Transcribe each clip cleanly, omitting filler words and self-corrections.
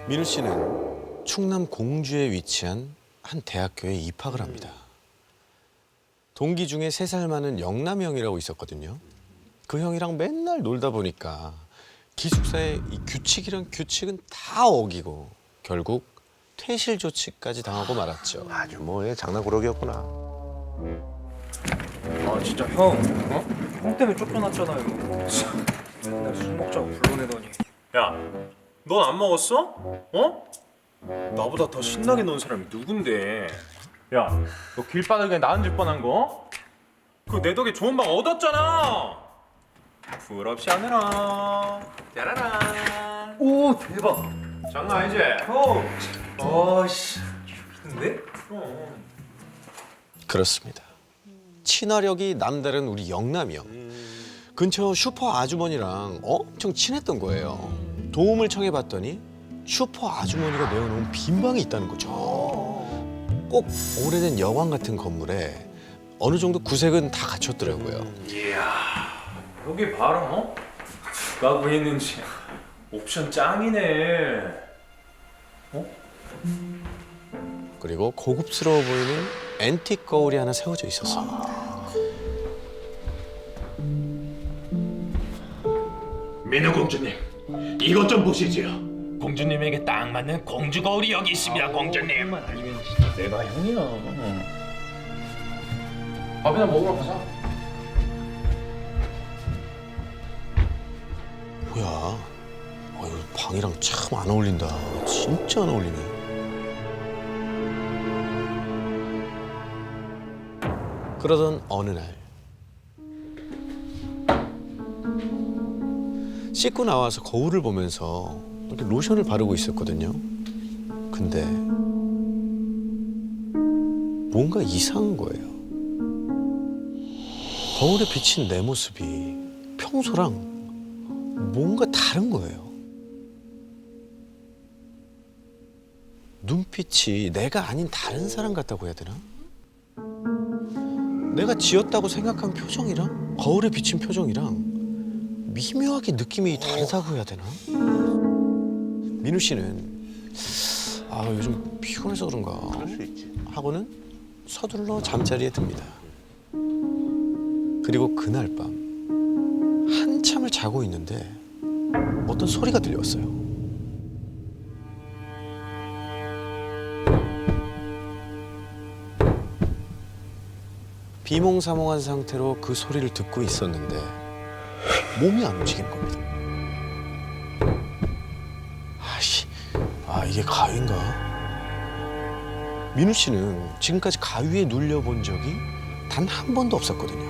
민우 씨는 충남 공주에 위치한 한 대학교에 입학을 합니다. 동기 중에 3살 많은 영남이 형이라고 있었거든요. 그 형이랑 맨날 놀다 보니까 기숙사의 이 규칙이란 규칙은 다 어기고 결국 퇴실 조치까지 당하고 말았죠. 아주 뭐 장난꾸러기였구나. 아 진짜 형, 어? 형 때문에 쫓겨났잖아요. 참, 맨날 술 먹자고 불러내더니. 야, 넌 안 먹었어? 어? 나보다 더 신나게 노는 사람이 누군데? 야, 너 길바닥에 나 앉을 뻔한 거? 그 내 덕에 좋은 방 얻었잖아. 부럽지 않으라. 짜라란. 오 대박. 장난 아니지? 형. 아씨, 근데? 그렇습니다. 친화력이 남다른 우리 영남이 형. 근처 슈퍼 아주머니랑 엄청 친했던 거예요. 도움을 청해봤더니 슈퍼 아주머니가 내어놓은 빈 방이 있다는 거죠. 꼭 오래된 여관 같은 건물에 어느 정도 구색은 다 갖췄더라고요. 이야, 여기 봐라, 어? 누가 구했는지 옵션 짱이네. 어? 그리고 고급스러워 보이는 앤틱 거울이 하나 세워져 있었어요. 민우 공주님, 이것 좀 보시지요. 공주님에게 딱 맞는 공주 거울이 여기 있습니다, 공주님. 아니면 진짜 내가 형이야. 밥이나 먹으러 가자. 뭐야? 이거 방이랑 참 안 어울린다. 진짜 안 어울리네. 그러던 어느 날 씻고 나와서 거울을 보면서 이렇게 로션을 바르고 있었거든요. 근데 뭔가 이상한 거예요. 거울에 비친 내 모습이 평소랑 뭔가 다른 거예요. 눈빛이 내가 아닌 다른 사람 같다고 해야 되나? 내가 지었다고 생각한 표정이랑 거울에 비친 표정이랑 미묘하게 느낌이 다르다고 해야 되나? 민우 씨는 요즘 피곤해서 그런가 그럴 수 있지. 하고는 서둘러 잠자리에 듭니다. 그리고 그날 밤 한참을 자고 있는데 어떤 소리가 들려왔어요. 비몽사몽한 상태로 그 소리를 듣고 있었는데 몸이 안 움직이는 겁니다. 이게 가위인가? 민우 씨는 지금까지 가위에 눌려본 적이 단 한 번도 없었거든요.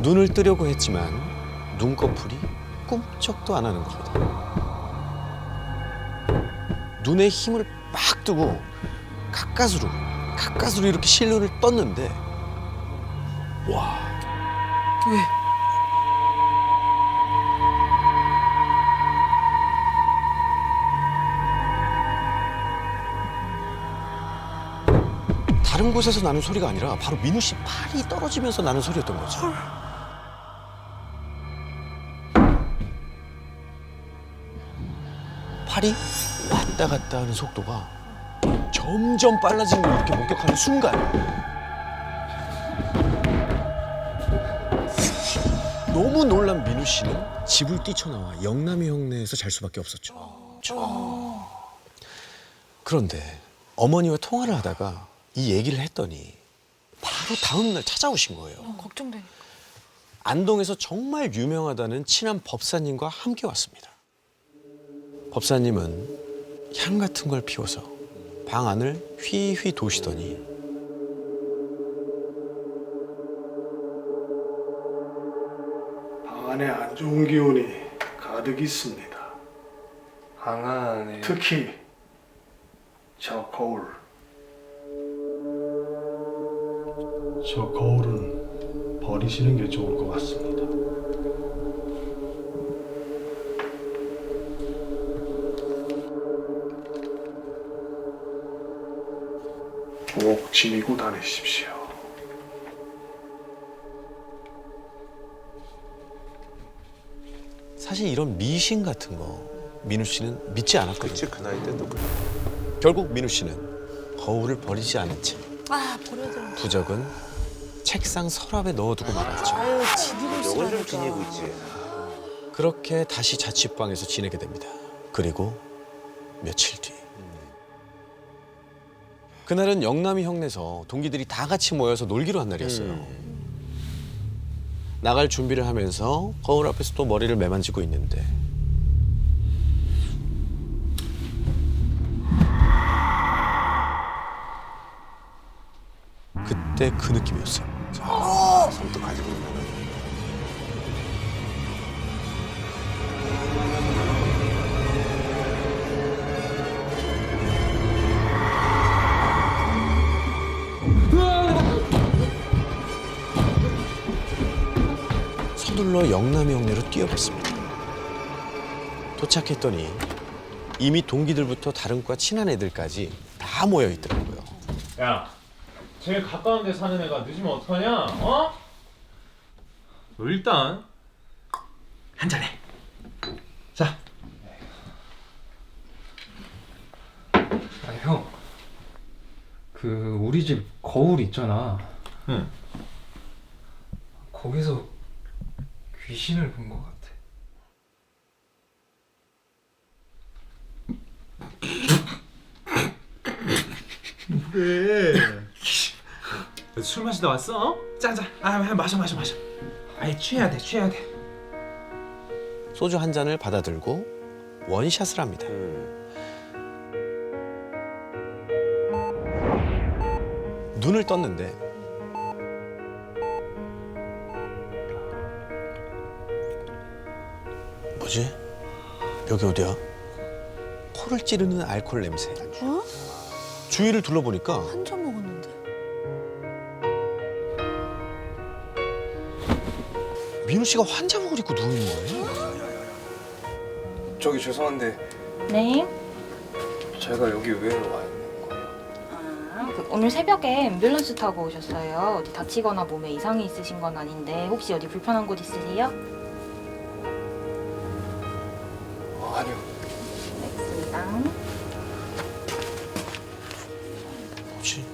눈을 뜨려고 했지만 눈꺼풀이 꿈쩍도 안 하는 겁니다. 눈에 힘을 빡 두고 가까스로 이렇게 실눈을 떴는데 와. 왜? 다른 곳에서 나는 소리가 아니라 바로 민우 씨 팔이 떨어지면서 나는 소리였던 거죠. 팔이 왔다 갔다 하는 속도가 점점 빨라지는 걸 이렇게 목격하는 순간 너무 놀란 민우 씨는 집을 뛰쳐나와 영남이 형네에서 잘 수밖에 없었죠. 그런데 어머니와 통화를 하다가 이 얘기를 했더니 바로 다음 날 찾아오신 거예요. 걱정되니까. 안동에서 정말 유명하다는 친한 법사님과 함께 왔습니다. 법사님은 향 같은 걸 피워서 방 안을 휘휘 도시더니 방 안에 안 좋은 기운이 가득 있습니다. 방 안에. 특히 저 거울. 저 거울은 버리시는 게 좋을 것 같습니다. 꼭 지니고 다니십시오. 사실 이런 미신 같은 거 민우 씨는 믿지 않았거든요. 그치, 그 나이 때도 그래. 결국 민우 씨는 거울을 버리지 않은 채 아, 버려야 되는. 부적은 책상 서랍에 넣어두고 말았죠. 아유, 지니고 요건 있으라니까. 좀 지니고 있지. 그렇게 다시 자취방에서 지내게 됩니다. 그리고 며칠 뒤. 그날은 영남이 형네서 동기들이 다 같이 모여서 놀기로 한 날이었어요. 나갈 준비를 하면서 거울 앞에서 또 머리를 매만지고 있는데 그때 그 느낌이었어요. 손도 가지고 있는. 서둘러 영남이 형네로 뛰어갔습니다. 도착했더니 이미 동기들부터 다른 과 친한 애들까지 다 모여 있더라고요. 야, 제일 가까운 데 사는 애가 늦으면 어떡하냐? 어? 너 일단 한 잔해. 자, 아, 형. 그 우리 집 거울 있잖아. 응. 거기서 귀신을 본 것 같아. 술 마시다 왔어? 어? 짠짠. 아, 마셔. 아이, 취해야 돼. 소주 한 잔을 받아들고 원샷을 합니다. 눈을 떴는데 뭐지? 여기 어디야? 코를 찌르는 알코올 냄새. 어? 주위를 둘러보니까 한 잔 먹었는데. 민우 씨가 환자복을 입고 누워 있는 거예요. 저기 죄송한데 네. 제가 여기 왜 와 있는 거예요? 오늘 새벽에 앰뷸런스 타고 오셨어요. 어디 다치거나 몸에 이상이 있으신 건 아닌데 혹시 어디 불편한 곳 있으세요? 아니요. 알겠습니다. 뭐지?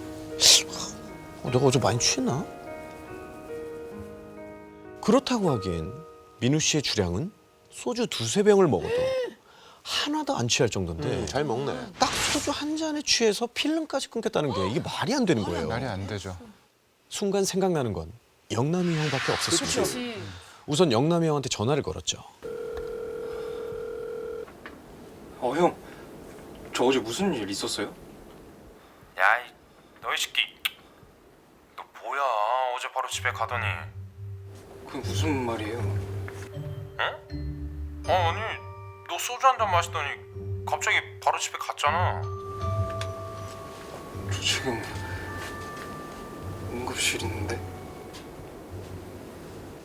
내가 어제 많이 취했나? 그렇다고 하기엔 민우 씨의 주량은 소주 두세 병을 먹어도 하나도 안 취할 정도인데 잘 먹네. 딱 소주 한 잔에 취해서 필름까지 끊겠다는 게 이게 말이 안 되는 거예요. 말이 안 되죠. 순간 생각나는 건 영남이 형밖에 없었습니다. 그렇지. 우선 영남이 형한테 전화를 걸었죠. 형. 저 어제 무슨 일 있었어요? 야, 너희 새끼. 너 뭐야? 어제 바로 집에 가더니. 그게 무슨 말이에요? 아니, 너 소주 한 잔 마시더니 갑자기 바로 집에 갔잖아. 저 지금 응급실 있는데.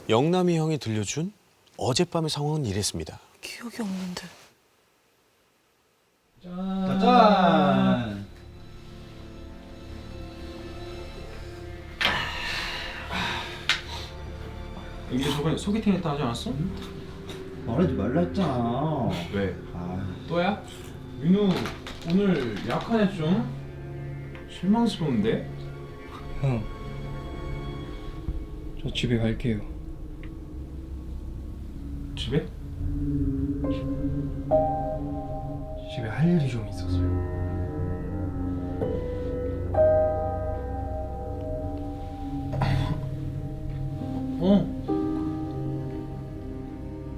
영남이 형이 들려준 어젯밤의 상황은 이랬습니다. 기억이 없는데. 짠. 여기 저번에 소개팅 했다 하지 않았어? 말하지 말라 했잖아. 왜? 아, 또야? 민우 오늘 약하네 좀. 실망스러운데? 형. 저 집에 갈게요. 집에? 집에 할 일이 좀 있어서요.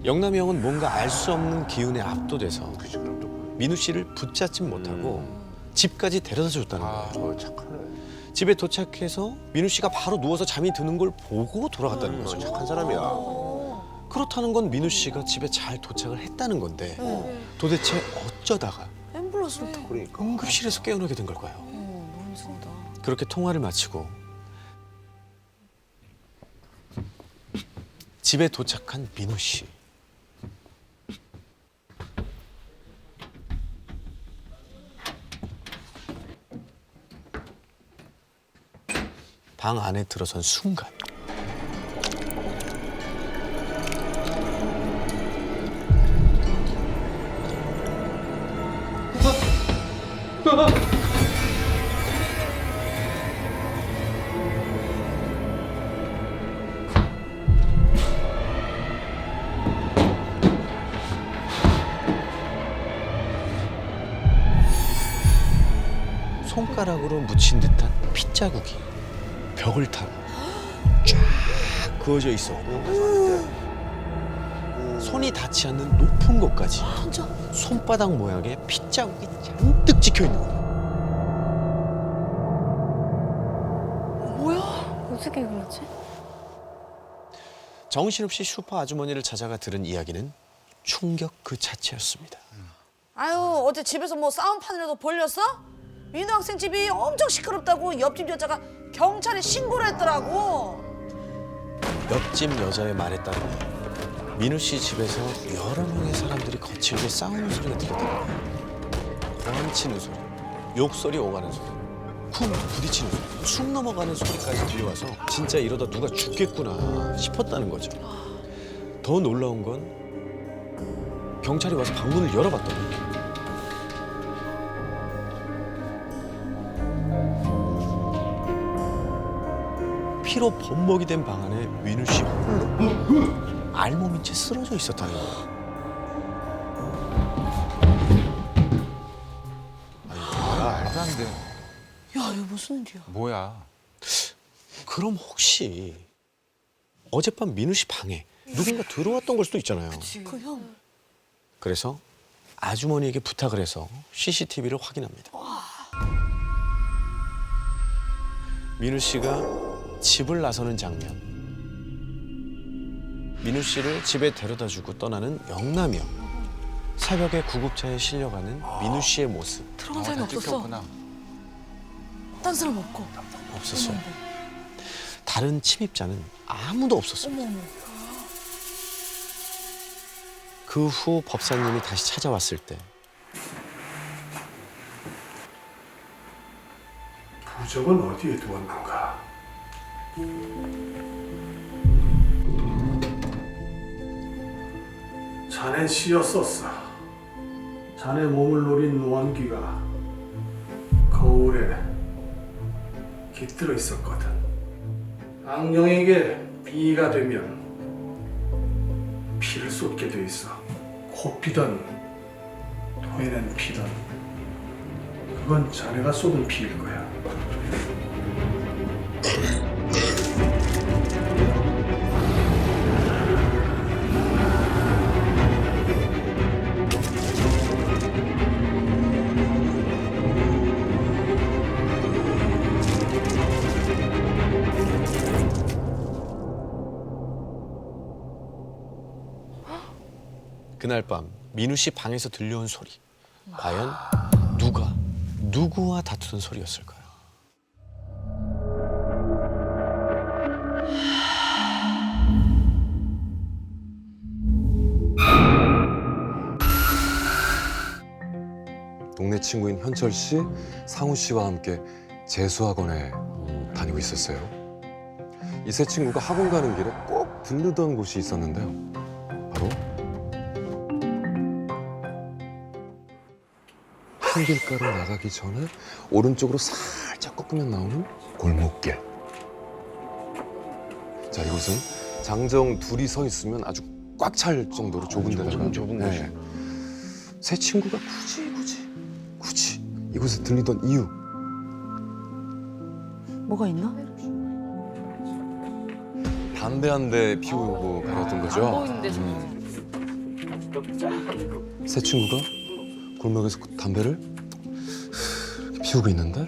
영남이 형은 뭔가 알 수 없는 기운에 압도돼서 그치, 그럼 또. 민우 씨를 붙잡지 못하고 집까지 데려다 줬다는 거예요. 저 착하네. 집에 도착해서 민우 씨가 바로 누워서 잠이 드는 걸 보고 돌아갔다는 거죠. 착한 사람이야. 그렇다는 건 민우 씨가 집에 잘 도착을 했다는 건데 도대체 어쩌다가 앰뷸런스를 타고. 그러니까. 응급실에서 깨어나게 된 걸까요? 너무 무서우다. 그렇게 통화를 마치고 집에 도착한 민우 씨. 방 안에 들어선 순간 손가락으로 묻힌 듯한 핏자국이 벽을 타고 쫙 그어져 있었고 손이 닿지 않는 높은 곳까지 진짜? 손바닥 모양의 핏자국이 잔뜩 찍혀 있는 거예요. 뭐야? 어떻게 그러지? 정신없이 슈퍼 아주머니를 찾아가 들은 이야기는 충격 그 자체였습니다. 아유, 어제 집에서 뭐 싸움판이라도 벌렸어? 민우 학생 집이 엄청 시끄럽다고 옆집 여자가 경찰에 신고를 했더라고. 옆집 여자의 말에 따르면 민우 씨 집에서 여러 명의 사람들이 거칠게 싸우는 소리가 들리더라고요. 고함치는 소리, 욕설이 오가는 소리, 쿵 부딪히는 소리, 숨 넘어가는 소리까지 들려와서 진짜 이러다 누가 죽겠구나 싶었다는 거죠. 더 놀라운 건 경찰이 와서 방문을 열어봤더니 피로 범벅이 된 방 안에 민우 씨 홀로 알몸인 채 쓰러져 있었다는 거예요. 말도 안 돼. 야, 이거 무슨 일이야? 뭐야? 그럼 혹시 어젯밤 민우 씨 방에 누군가 들어왔던 걸 수도 있잖아요. 그 형. 그래서 아주머니에게 부탁을 해서 CCTV를 확인합니다. 민우 씨가 집을 나서는 장면. 민우 씨를 집에 데려다주고 떠나는 영남이요. 새벽에 구급차에 실려가는 민우 씨의 모습 들어간 사람이 없었어. 딴 사람 없고. 없었어요. 다른 침입자는 아무도 없었어요. 어머, 어머. 그 후 법사님이 다시 찾아왔을 때 부적은 어디에 두었는가? 자넨 씨였었어. 자네 몸을 노린 노안귀가 거울에 깃들어 있었거든. 악령에게 비가 되면 피를 쏟게 돼 있어. 코 피든 토해낸 피든 그건 자네가 쏟은 피일 거야. 그날 밤 민우 씨 방에서 들려온 소리. 과연 누구와 다투던 소리였을까요? 동네 친구인 현철 씨, 상우 씨와 함께 재수학원에 다니고 있었어요. 이 세 친구가 학원 가는 길에 꼭 들르던 곳이 있었는데요. 바로 큰 길가로 나가기 전에 오른쪽으로 살짝 꺾으면 나오는 골목길. 자, 이곳은 장정 둘이 서 있으면 아주 꽉 찰 정도로 좁은 데다가 좁은 네. 세 친구가 굳이 이곳에 들리던 이유. 뭐가 있나? 담배 한 대 피우고 가렸던 거죠. 안 보이는 데서. 세 친구가 골목에서 그 담배를 이렇게 피우고 있는데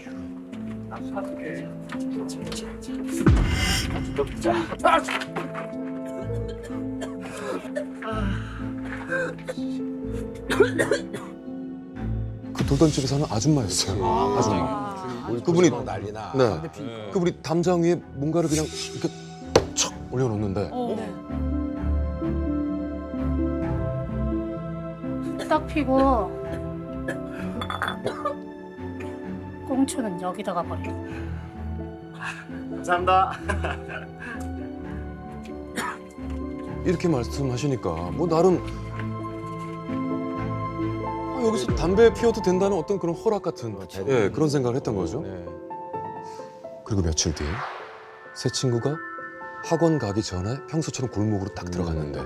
그 돌던 집에 사는 아줌마였어요. 아줌마. 그분이 난리나. 네. 그분이 담장 위에 뭔가를 그냥 이렇게 척 올려놓는데 딱 피고 꽁초는 여기다가 버려. 감사합니다. 이렇게 말씀하시니까 뭐 나름 여기서 담배 피워도 된다는 어떤 그런 허락 같은 예, 그런 생각을 했던 거죠. 네. 그리고 며칠 뒤 세 친구가 학원 가기 전에 평소처럼 골목으로 딱 들어갔는데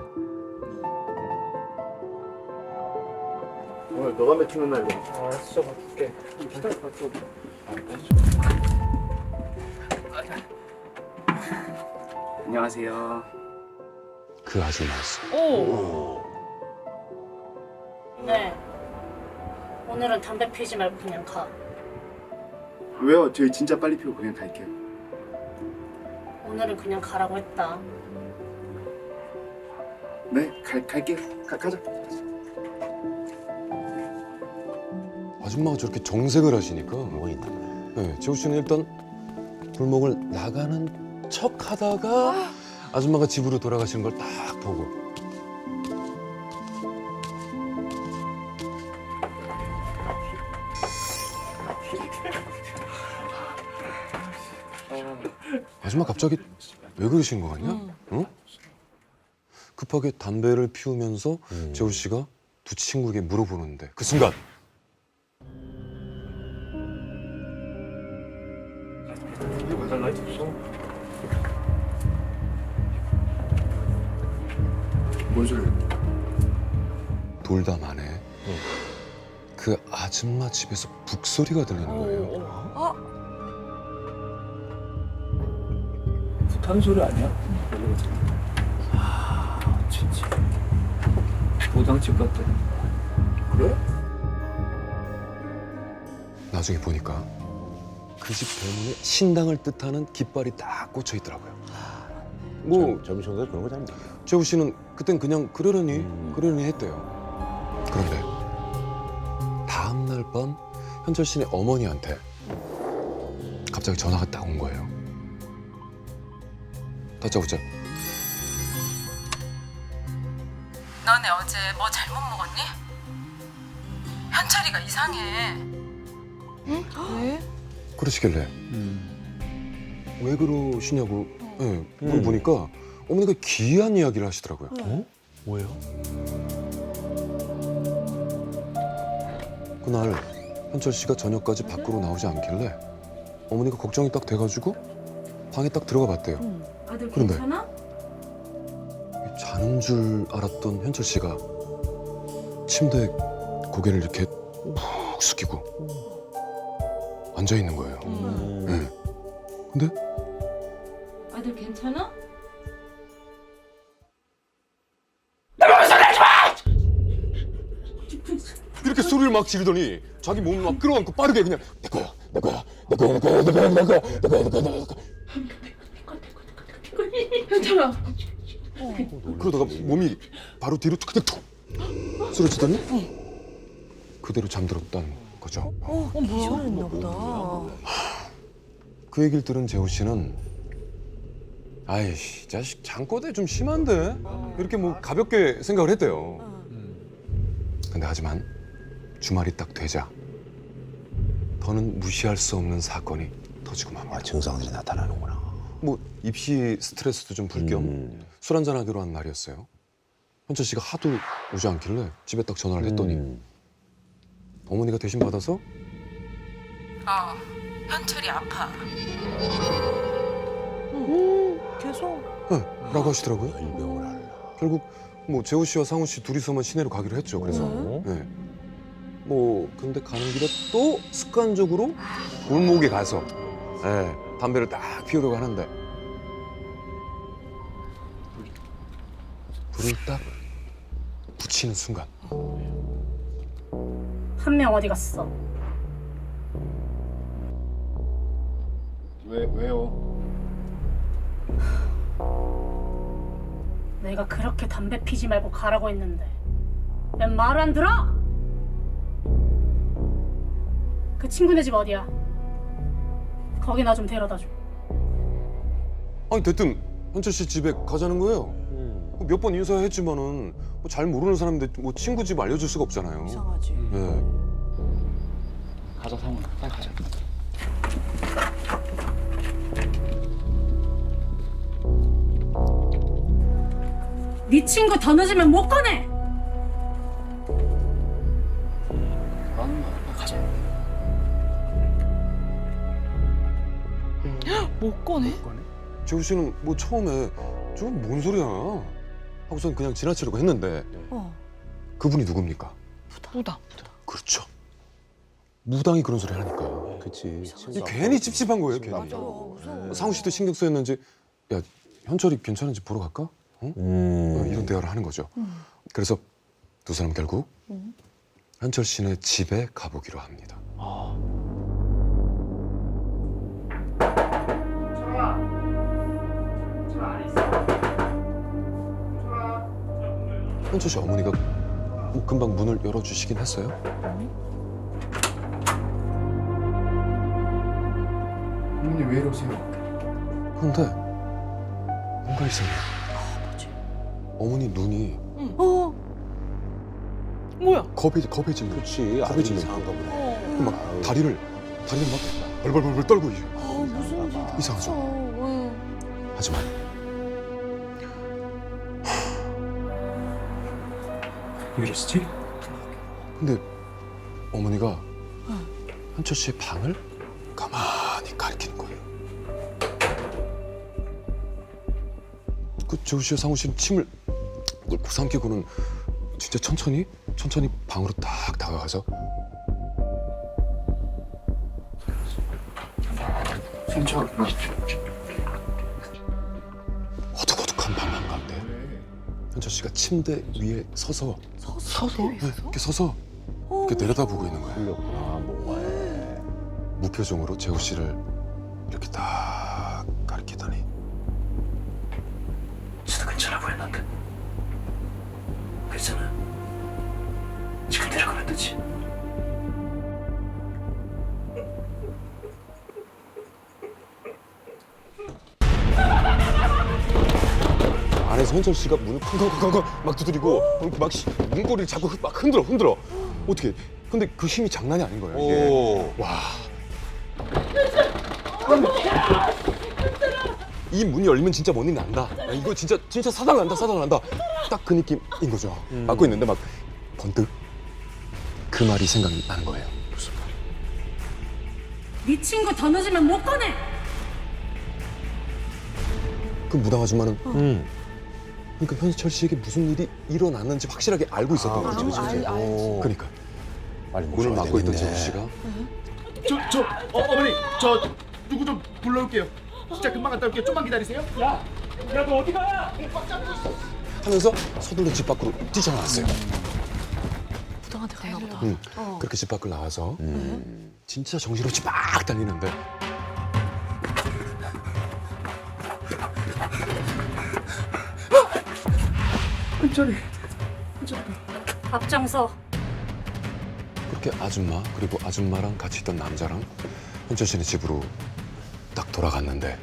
오늘 너가 매트는 날이야. 아, 진짜 바꿀게. 기타 갖고. 안녕하세요. 그 아줌마였어. 네. 오늘은 담배 피지 말고 그냥 가. 왜요? 저희 진짜 빨리 피고 그냥 갈게요. 오늘은 그냥 가라고 했다. 네, 갈게요. 가자. 아줌마가 저렇게 정색을 하시니까 네, 재호 씨는 일단 골목을 나가는 척 하다가 아줌마가 집으로 돌아가시는 걸 딱 보고 아줌마 갑자기 왜 그러신 거 같냐? 응? 급하게 담배를 피우면서 재호 씨가 두 친구에게 물어보는데 그 순간 왜 라이트 없어? 뭔 소리야? 돌담 안에 그 아줌마 집에서 북소리가 들리는 거예요. 부탄 소리 아니야? 진짜 도당집 같아. 그래? 나중에 보니까 그 집 대문에 신당을 뜻하는 깃발이 딱 꽂혀 있더라고요. 뭐 점심시간에 그런 거 잘 몰라. 재호 씨는 그땐 그냥 그러려니 했대요. 그런데 다음 날 밤 현철 씨네 어머니한테 갑자기 전화가 딱 온 거예요. 다짜고짜 너네 어제 뭐 잘못 먹었니? 현철이가 이상해. 왜? 그러시길래 왜 그러시냐고 물어보니까 어머니가 기이한 이야기를 하시더라고요. 뭐예요? 그날 현철 씨가 저녁까지 밖으로 나오지 않길래 어머니가 걱정이 딱 돼가지고 방에 딱 들어가 봤대요. 아들 그런데? 괜찮아? 자는 줄 알았던 현철 씨가 침대에 고개를 이렇게 푹 숙이고 앉아 있는 거예요. 네. 근데 아들 괜찮아? 이렇게 소리를 막 지르더니 자기 몸을 막 끌어안고 빠르게 그냥 내 거야, 내 거야, 내 거야, 내 거야, 내 거야, 내 거야, 내 거야, 내 거야, 내 거야, 내 거야. 현철아. 그러다가 몸이 바로 뒤로 툭툭툭 쓰러지더니 그대로 잠들었다는 거죠. 미쳐있나 보다. 그 얘기를 들은 재호 씨는 아이씨, 자식 잠꼬대 좀 심한데? 이렇게 뭐 가볍게 생각을 했대요. 근데 하지만 주말이 딱 되자 더는 무시할 수 없는 사건이 터지고 맙니다. 증상들이 나타나는구나. 뭐 입시 스트레스도 좀 풀 겸 술 한잔 하기로 한 날이었어요. 현철 씨가 하도 오지 않길래 집에 딱 전화를 했더니 어머니가 대신 받아서 현철이 아파. 계속. 네, 라고 하시더라고요. 일병을 하려. 결국 뭐 재호 씨와 상우 씨 둘이서만 시내로 가기로 했죠. 그래서 네. 뭐 근데 가는 길에 또 습관적으로 골목에 가서 네, 담배를 딱 피우려고 하는데 불을 딱 붙이는 순간 한 명 어디 갔어? 왜요? 내가 그렇게 담배 피지 말고 가라고 했는데 왜 말 안 들어? 그 친구네 집 어디야? 거기 나 좀 데려다 줘. 아니 대뜸 현철 씨 집에 가자는 거예요. 몇 번 인사했지만은 뭐 잘 모르는 사람인데 뭐 친구 집 알려줄 수가 없잖아요. 이상하지. 네. 가자, 상훈아. 빨리 가자. 네 친구 더 늦으면 못 꺼내. 가자. 못 꺼내? 재호 씨는 뭐 처음에 저건 뭔 소리야 하고선 그냥 지나치려고 했는데 그분이 누굽니까? 무당. 그렇죠. 무당이 그런 소리 하니까 그치. 이게 괜히 찝찝한 거예요. 괜히. 맞아. 무서워. 상우 씨도 신경 쓰였는지 야 현철이 괜찮은지 보러 갈까? 어? 이런 대화를 하는 거죠. 그래서 두 사람 결국 현철 씨네 집에 가보기로 합니다. 현철 씨 어머니가 뭐 금방 문을 열어주시긴 했어요. 어머니 왜 이러세요? 그런데 뭔가 이상해요. 어머니 눈이 뭐야? 겁해지는. 그치. 아주 겁해지는. 이상한가 보네. 막 다리를 막 벌벌벌 떨고 있어요. 무슨 일이 이상하죠. 하지만 왜 이랬지? 근데 어머니가 현철 씨의 방을 가만히 가리키는 거예요. 그 재우 씨와 상우 씨는 침을 꿀꺽 삼키고는 진짜 천천히 방으로 딱 다가가서 현철. 어둑어둑한 방 한가운데 현철 씨가 침대 위에 서서 네, 이렇게 서서 이렇게 내려다보고 있는 거예요. 풀렸구나, 뭔가에. 무표정으로 재우 씨를 이렇게 딱 가리키더니 진짜 괜찮아 보였는데. 괜찮아. 지금 내려가면 되지. 안에서 현철 씨가 문을 쿵쾅쿵쾅 막 두드리고 막 문고리를 자꾸 막 흔들어. 어떻게? 근데 그 힘이 장난이 아닌 거예요. 이게. 오. 와. 이 문이 열리면 진짜 뭔 일 난다. 야, 이거 진짜 사단 난다. 딱 그 느낌인 거죠. 맞고 있는데 막 번뜩 그 말이 생각이 나는 거예요. 무슨 말? 네 친구 더 늦으면 못 꺼내. 그 무당 아줌마는 그러니까 현철 씨에게 무슨 일이 일어났는지 확실하게 알고 있었던 거죠. 알지. 그러니까 빨리 문을 모셔야 막고 있던 되겠네. 재우 씨가 어머니, 저 누구 좀 불러올게요. 진짜 금방 갔다 올게요. 좀만 기다리세요. 야, 너 어디 가? 하면서 서둘러 집 밖으로 뛰쳐나왔어요. 부당한테 갔나 보다. 그렇게 집 밖을 나와서 진짜 정신없이 막 달리는데 앞장서. 그렇게 아줌마 그리고 아줌마랑 같이 있던 남자랑 현철 씨네 집으로 딱 돌아갔는데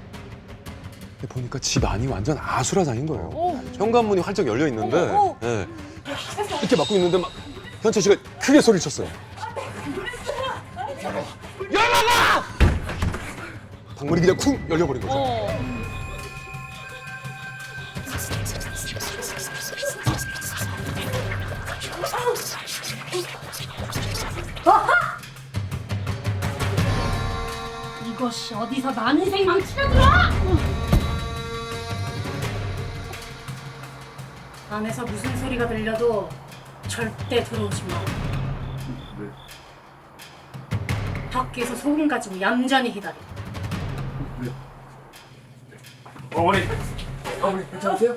보니까 집 안이 완전 아수라장인 거예요. 현관문이 활짝 열려 있는데 예. 이렇게 막고 있는데 막 현철 씨가 크게 소리를 쳤어요. 열어라! 방문이 그냥 쿵 열려버린 거죠. 이것이 어디서 남 인생 망치려들어! 안에서 무슨 소리가 들려도 절대 들어오지 마. 밖에서 소금 가지고 얌전히 기다려. 어머니, 괜찮으세요?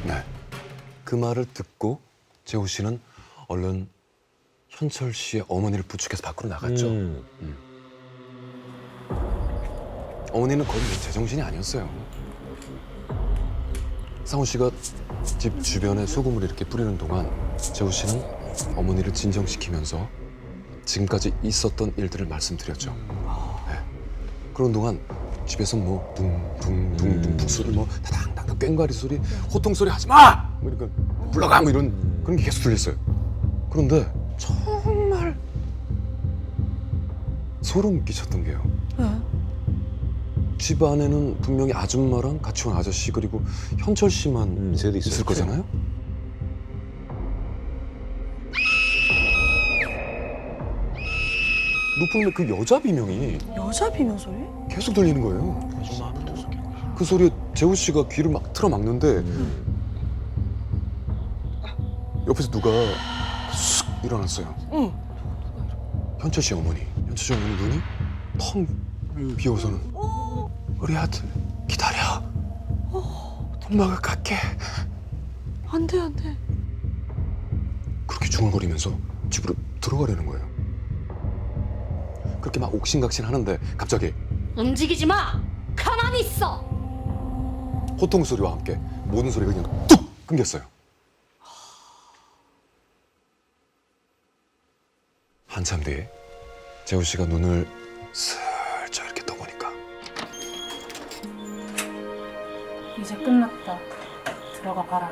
네. 그 말을 듣고 재호 씨는 얼른 현철 씨의 어머니를 부축해서 밖으로 나갔죠. 어머니는 거의 제정신이 아니었어요. 상우 씨가 집 주변에 소금을 이렇게 뿌리는 동안 재호 씨는 어머니를 진정시키면서 지금까지 있었던 일들을 말씀드렸죠. 네. 그런 동안 집에서 뭐 둥둥둥둥 북소리 뭐 다당당 꽹과리 소리 호통 소리 하지 마! 뭐 이런 불러가 뭐 이런 그런 게 계속 들렸어요. 그런데 정말 소름 끼쳤던 게요. 집 안에는 분명히 아줌마랑 같이 온 아저씨 그리고 현철 씨만 셋이 있을 있었죠. 거잖아요. 높은 그 여자 비명이 여자 비명 소리? 계속 들리는 거예요. 그 소리에 재호 씨가 귀를 막 틀어 막는데 옆에서 누가 쑥 일어났어요. 현철 씨 어머니 눈이 텅 비어서는 우리 아들 기다려. 엄마가 갈게. 안 돼, 안 돼. 그렇게 중얼거리면서 집으로 들어가려는 거예요. 그렇게 막 옥신각신 하는데 갑자기 움직이지 마! 가만히 있어! 호통 소리와 함께 모든 소리가 그냥 뚝 끊겼어요. 한참 뒤에 재호 씨가 눈을 슬쩍 이렇게 떠보니까 이제 끝났다. 들어가 봐라.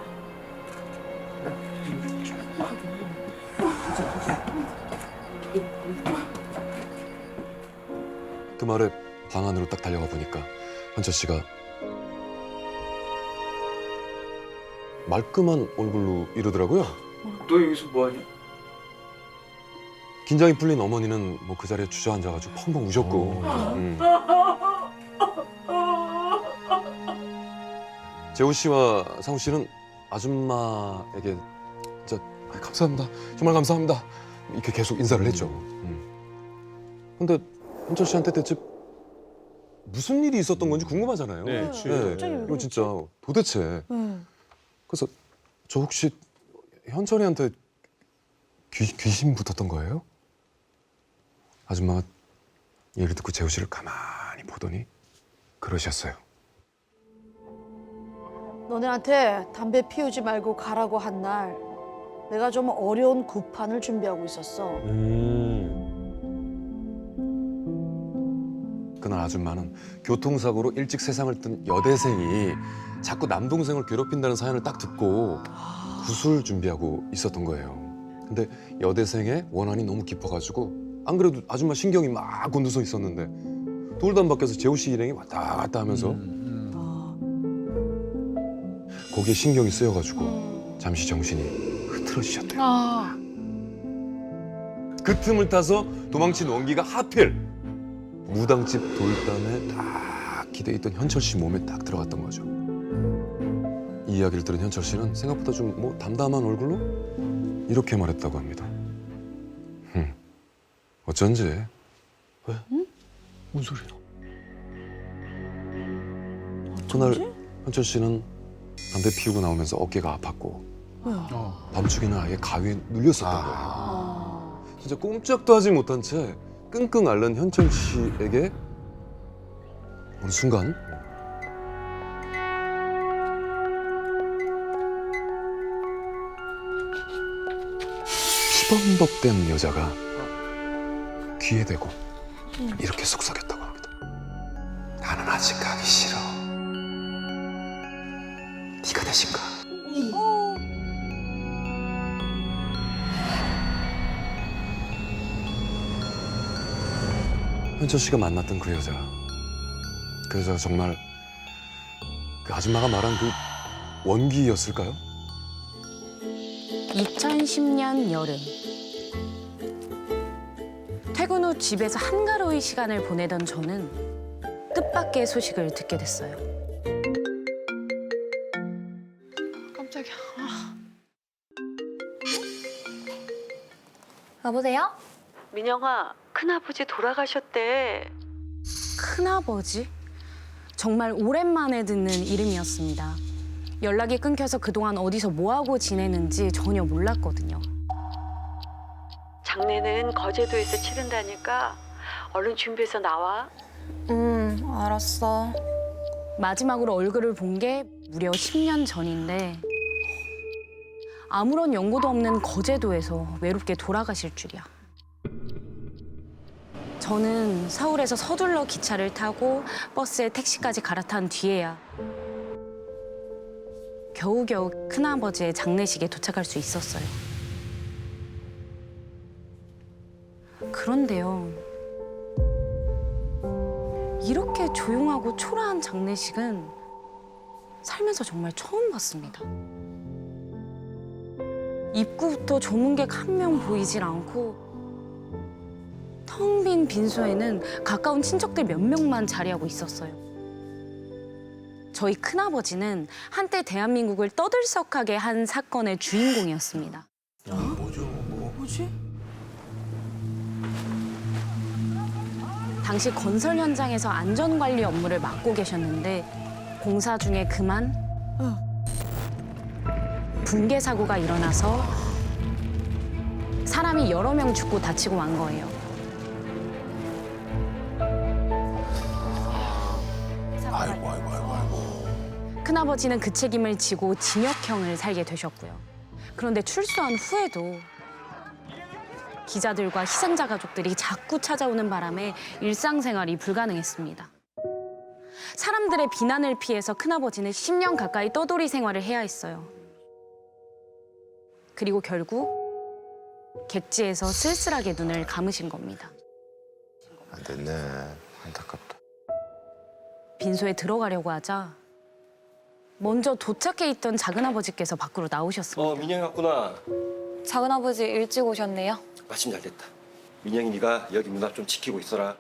그 말에 방 안으로 딱 달려가 보니까 현철 씨가 말끔한 얼굴로 이러더라고요. 너 여기서 뭐하냐? 긴장이 풀린 어머니는 뭐 그 자리에 주저앉아가지고 펑펑 우셨고. 재호 씨와 상우 씨는 아줌마에게 진짜 감사합니다. 정말 감사합니다. 이렇게 계속 인사를 했죠. 근데 현철 씨한테 대체 무슨 일이 있었던 건지 궁금하잖아요. 네, 이거 진짜 도대체. 그래서 저 혹시 현철이한테 귀신 붙었던 거예요? 아줌마가 얘기를 듣고 재호 씨를 가만히 보더니 그러셨어요. 너네한테 담배 피우지 말고 가라고 한 날 내가 좀 어려운 구판을 준비하고 있었어. 그날 아줌마는 교통사고로 일찍 세상을 뜬 여대생이 자꾸 남동생을 괴롭힌다는 사연을 딱 듣고 구술 준비하고 있었던 거예요. 근데 여대생의 원한이 너무 깊어가지고 안 그래도 아줌마 신경이 막 곤두서 있었는데 돌담 밖에서 재호 씨 일행이 왔다 갔다 하면서 거기에 신경이 쓰여가지고 잠시 정신이 흐트러지셨대요. 그 틈을 타서 도망친 원기가 하필 무당집 돌담에 딱 기대있던 현철 씨 몸에 딱 들어갔던 거죠. 이 이야기를 들은 현철 씨는 생각보다 좀 뭐 담담한 얼굴로 이렇게 말했다고 합니다. 어쩐지. 왜? 뭔 소리야? 그날 현철 씨는 담배 피우고 나오면서 어깨가 아팠고 밤중에는 아예 가위에 눌렸었던 거예요. 진짜 꼼짝도 하지 못한 채 끙끙 앓는 현철 씨에게 어느 순간 피범벅된 여자가 귀에 대고 이렇게 속삭였다고 합니다. 나는 아직 가기 싫어. 네가 대신 가. 현철 씨가 만났던 그 여자가 정말 그 아줌마가 말한 그 원기였을까요? 2010년 여름. 퇴근 후 집에서 한가로이 시간을 보내던 저는 뜻밖의 소식을 듣게 됐어요. 깜짝이야. 여보세요? 민영아, 큰아버지 돌아가셨대. 큰아버지? 정말 오랜만에 듣는 이름이었습니다. 연락이 끊겨서 그동안 어디서 뭐하고 지내는지 전혀 몰랐거든요. 장례는 거제도에서 치른다니까 얼른 준비해서 나와. 알았어. 마지막으로 얼굴을 본 게 무려 10년 전인데 아무런 연고도 없는 거제도에서 외롭게 돌아가실 줄이야. 저는 서울에서 서둘러 기차를 타고 버스에 택시까지 갈아탄 뒤에야 겨우겨우 큰아버지의 장례식에 도착할 수 있었어요. 그런데요. 이렇게 조용하고 초라한 장례식은 살면서 정말 처음 봤습니다. 입구부터 조문객 한 명 보이질 않고 텅 빈 빈소에는 가까운 친척들 몇 명만 자리하고 있었어요. 저희 큰아버지는 한때 대한민국을 떠들썩하게 한 사건의 주인공이었습니다. 뭐죠? 뭐지? 당시 건설 현장에서 안전관리 업무를 맡고 계셨는데 공사 중에 그만 붕괴 사고가 일어나서 사람이 여러 명 죽고 다치고 만 거예요. 아이고. 큰아버지는 그 책임을 지고 징역형을 살게 되셨고요. 그런데 출소한 후에도 기자들과 희생자 가족들이 자꾸 찾아오는 바람에 일상생활이 불가능했습니다. 사람들의 비난을 피해서 큰아버지는 10년 가까이 떠돌이 생활을 해야 했어요. 그리고 결국 객지에서 쓸쓸하게 눈을 감으신 겁니다. 안 됐네. 안타깝다. 빈소에 들어가려고 하자 먼저 도착해 있던 작은아버지께서 밖으로 나오셨습니다. 민영이 왔구나. 작은아버지 일찍 오셨네요. 마침 잘 됐다. 민영이 네가 여기 문 앞 좀 지키고 있어라.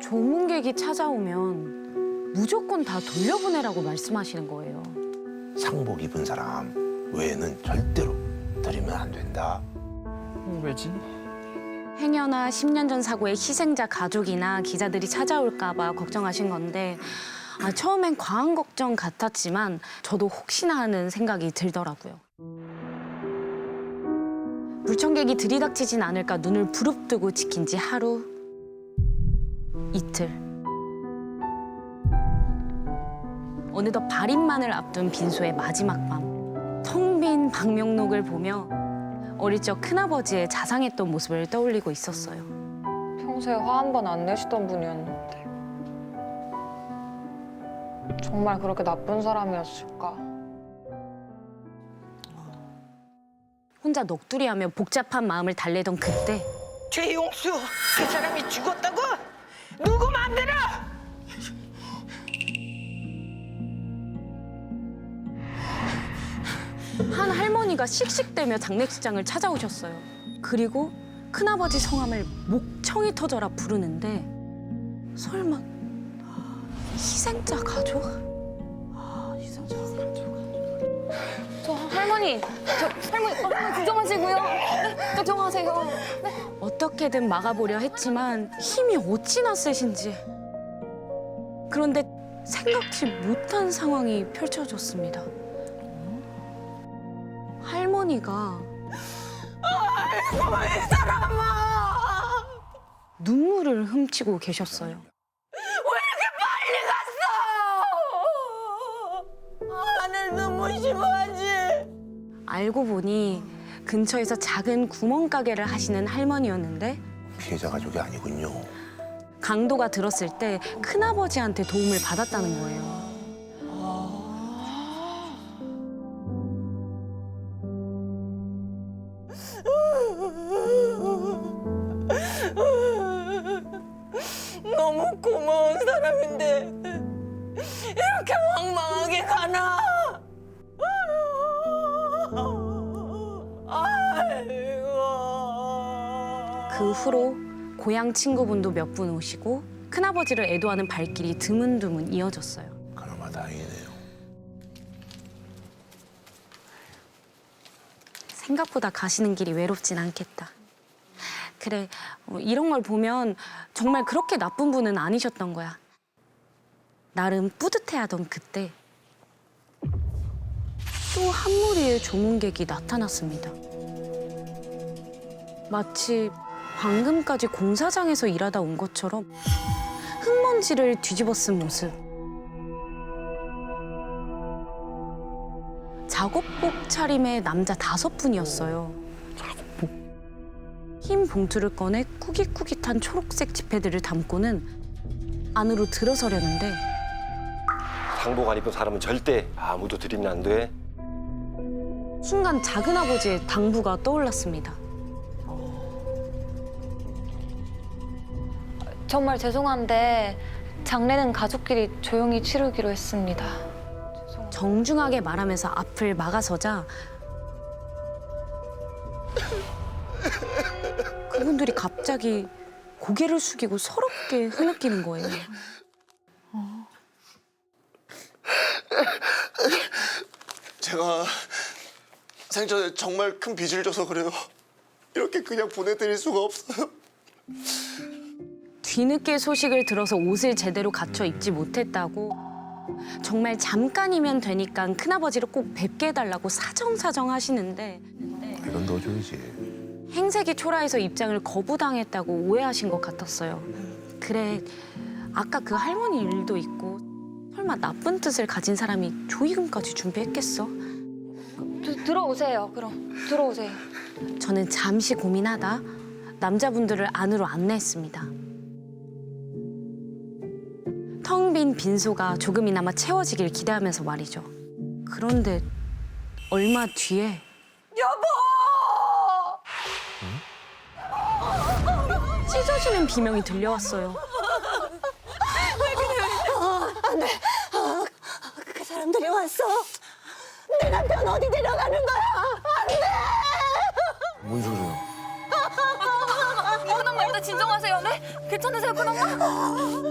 조문객이 찾아오면 무조건 다 돌려보내라고 말씀하시는 거예요. 상복 입은 사람 외에는 절대로 들이면 안 된다. 왜지? 행여나 10년 전 사고의 희생자 가족이나 기자들이 찾아올까 봐 걱정하신 건데 처음엔 과한 걱정 같았지만 저도 혹시나 하는 생각이 들더라고요. 물청객이 들이닥치진 않을까 눈을 부릅뜨고 지킨 지 하루, 이틀. 어느덧 발인만을 앞둔 빈소의 마지막 밤. 텅 빈 방명록을 보며 어릴 적 큰아버지의 자상했던 모습을 떠올리고 있었어요. 평소에 화 한 번 안 내시던 분이었는데 정말 그렇게 나쁜 사람이었을까? 혼자 넋두리하며 복잡한 마음을 달래던 그때 최용수, 그 사람이 죽었다고? 누구 맘대로? 한 할머니가 씩씩대며 장례식장을 찾아오셨어요. 그리고 큰아버지 성함을 목청이 터져라 부르는데 설마 희생자 가족? 희생자 가족. 할머니 진정하시고요. 걱정하세요. 어떻게든 막아보려 했지만 힘이 어찌나 세신지. 그런데 생각지 못한 상황이 펼쳐졌습니다. 할머니가 아이고, 이 사람아! 눈물을 훔치고 계셨어요. 왜 이렇게 빨리 갔어? 하늘도 무심하지. 알고 보니 근처에서 작은 구멍가게를 하시는 할머니였는데 피해자 가족이 아니군요. 강도가 들었을 때 큰아버지한테 도움을 받았다는 거예요. 너무 고마운 사람인데 이렇게 황망하게 가나? 아이고. 그 후로 고향 친구분도 몇 분 오시고 큰아버지를 애도하는 발길이 드문드문 이어졌어요. 그나마 다행이네요. 생각보다 가시는 길이 외롭진 않겠다. 그래, 이런 걸 보면 정말 그렇게 나쁜 분은 아니셨던 거야. 나름 뿌듯해하던 그때 또 한 무리의 조문객이 나타났습니다. 마치 방금까지 공사장에서 일하다 온 것처럼 흙먼지를 뒤집어 쓴 모습. 작업복 차림의 남자 5분이었어요. 흰 봉투를 꺼내 꾸깃꾸깃한 초록색 지폐들을 담고는 안으로 들어서려는데 상복 안 입은 사람은 절대 아무도 들이면 안 돼. 순간 작은아버지의 당부가 떠올랐습니다. 정말 죄송한데 장례는 가족끼리 조용히 치르기로 했습니다. 정중하게 말하면서 앞을 막아서자 그분들이 갑자기 고개를 숙이고 서럽게 흐느끼는 거예요. 제가 생전에 정말 큰 빚을 져서 그래요. 이렇게 그냥 보내드릴 수가 없어요. 뒤늦게 소식을 들어서 옷을 제대로 갖춰 입지 못했다고 정말 잠깐이면 되니까 큰아버지를 꼭 뵙게 해달라고 사정사정 하시는데 이건 넣어줘야지. 행색이 초라해서 입장을 거부당했다고 오해하신 것 같았어요. 그래, 아까 그 할머니 일도 있고 설마 나쁜 뜻을 가진 사람이 조의금까지 준비했겠어? 들어오세요. 그럼 들어오세요. 저는 잠시 고민하다 남자분들을 안으로 안내했습니다. 텅 빈 빈소가 조금이나마 채워지길 기대하면서 말이죠. 그런데 얼마 뒤에 찢어지는 비명이 들려왔어요. 왜 그래? 안 돼. 그 사람들이 왔어. 내 남편 어디 데려가는 거야? 안 돼. 뭔 소리야? 큰엄마 일단 진정하세요. 네? 괜찮으세요, 큰엄마?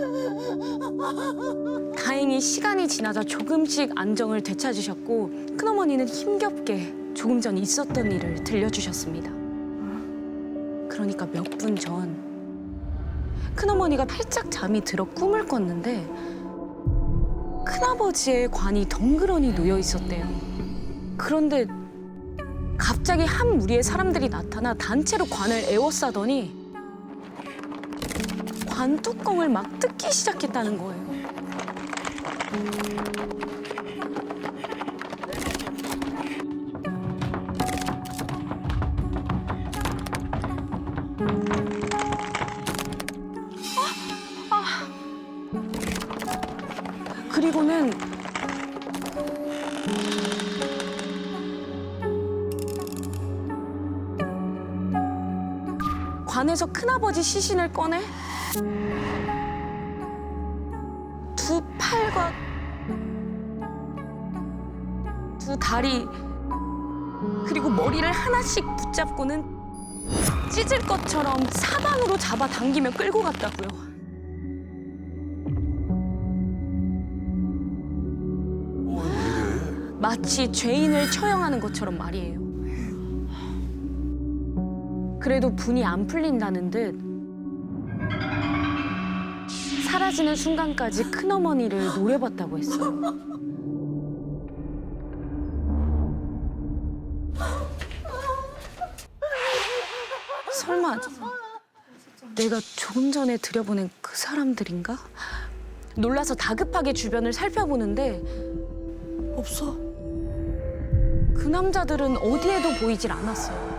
다행히 시간이 지나자 조금씩 안정을 되찾으셨고 큰어머니는 힘겹게 조금 전 있었던 일을 들려주셨습니다. 그러니까 몇 분 전 큰어머니가 팔짝 잠이 들어 꿈을 꿨는데 큰아버지의 관이 덩그러니 놓여 있었대요. 그런데 갑자기 한 무리의 사람들이 나타나 단체로 관을 에워싸더니 관 뚜껑을 막 뜯기 시작했다는 거예요. 그리고는 관에서 큰아버지 시신을 꺼내 두 팔과 두 다리 그리고 머리를 하나씩 붙잡고는 찢을 것처럼 사방으로 잡아당기며 끌고 갔다고요. 마치 죄인을 처형하는 것처럼 말이에요. 그래도 분이 안 풀린다는 듯 사라지는 순간까지 큰어머니를 노려봤다고 했어요. 설마 내가 조금 전에 들여보낸 그 사람들인가? 놀라서 다급하게 주변을 살펴보는데 없어. 그 남자들은 어디에도 보이질 않았어요.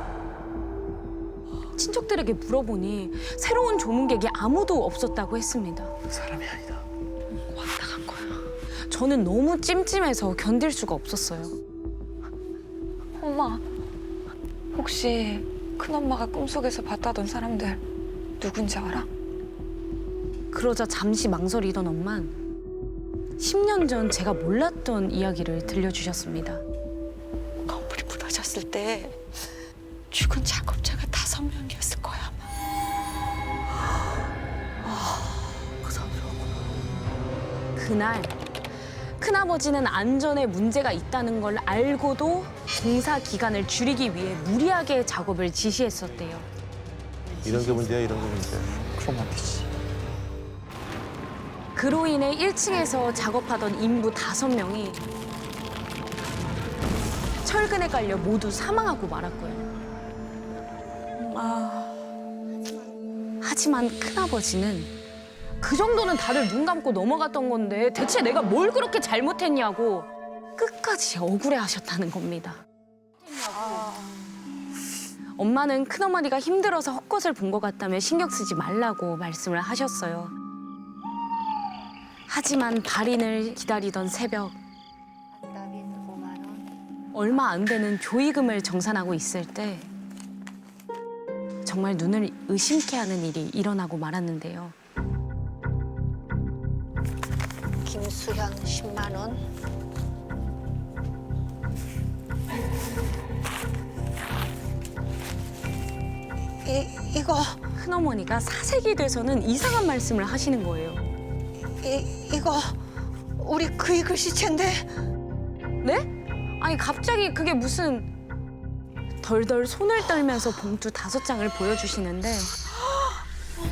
친척들에게 물어보니 새로운 조문객이 아무도 없었다고 했습니다. 사람이 아니다. 왔다 간 거야. 저는 너무 찜찜해서 견딜 수가 없었어요. 엄마, 혹시 큰엄마가 꿈속에서 봤다던 사람들 누군지 알아? 그러자 잠시 망설이던 엄만 10년 전 제가 몰랐던 이야기를 들려주셨습니다. 건물이 무너졌을 때 죽은 작업자가 5명이었을 거야, 아마. 그날 큰아버지는 안전에 문제가 있다는 걸 알고도 공사 기간을 줄이기 위해 무리하게 작업을 지시했었대요. 이런 게 문제야, 이런 게 문제야. 그럼 말이지. 그로 인해 1층에서 작업하던 인부 5명이 철근에 깔려 모두 사망하고 말았고요. 하지만 큰아버지는 그 정도는 다들 눈 감고 넘어갔던 건데 대체 내가 뭘 그렇게 잘못했냐고 끝까지 억울해하셨다는 겁니다. 엄마는 큰어머니가 힘들어서 헛것을 본 것 같다며 신경 쓰지 말라고 말씀을 하셨어요. 하지만 발인을 기다리던 새벽 얼마 안 되는 조의금을 정산하고 있을 때 정말 눈을 의심케 하는 일이 일어나고 말았는데요. 김수현 10만 원. 이거 큰어머니가 사색이 돼서는 이상한 말씀을 하시는 거예요. 이거 우리 그이 글씨체인데. 네? 아니 갑자기 그게 무슨 덜덜 손을 떨면서 봉투 5장을 보여주시는데